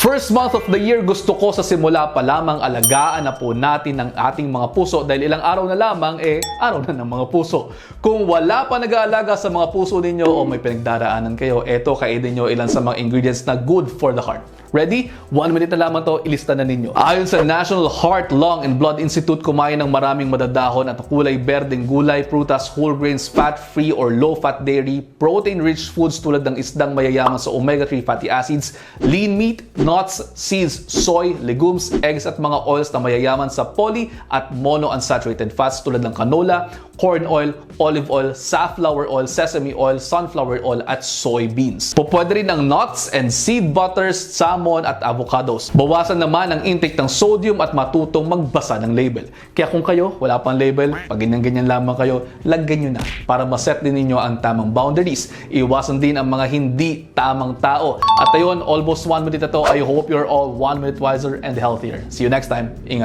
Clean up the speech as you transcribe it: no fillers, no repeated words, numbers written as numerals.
First month of the year, gusto ko sa simula pa lamang alagaan na po natin ang ating mga puso dahil ilang araw na lamang, araw na ng mga puso. Kung wala pa nag-aalaga sa mga puso ninyo o may pinagdaraanan kayo, eto kainin nyo ilan sa mga ingredients na good for the heart. Ready? 1 minute na lamang to, ilista na ninyo. Ayon sa National Heart, Lung and Blood Institute, kumain ng maraming madadahon at kulay berdeng gulay, prutas, whole grains, fat-free or low-fat dairy, protein-rich foods tulad ng isdang mayayaman sa omega-3 fatty acids, lean meat, nuts, seeds, soy, legumes, eggs at mga oils na mayayaman sa poly at monounsaturated fats tulad ng canola, corn oil, olive oil, safflower oil, sesame oil, sunflower oil at soybeans. Pwede rin ang nuts and seed butters, salmon at avocados. Bawasan naman ang intake ng sodium at matutong magbasa ng label. Kaya kung kayo wala pang label, pag ganyan-ganyan lamang kayo, lagyan nyo na para maset din ninyo ang tamang boundaries. Iwasan din ang mga hindi tamang tao. At ayun, almost 1 minute na to. I hope you're all 1 minute wiser and healthier. See you next time. Ingat.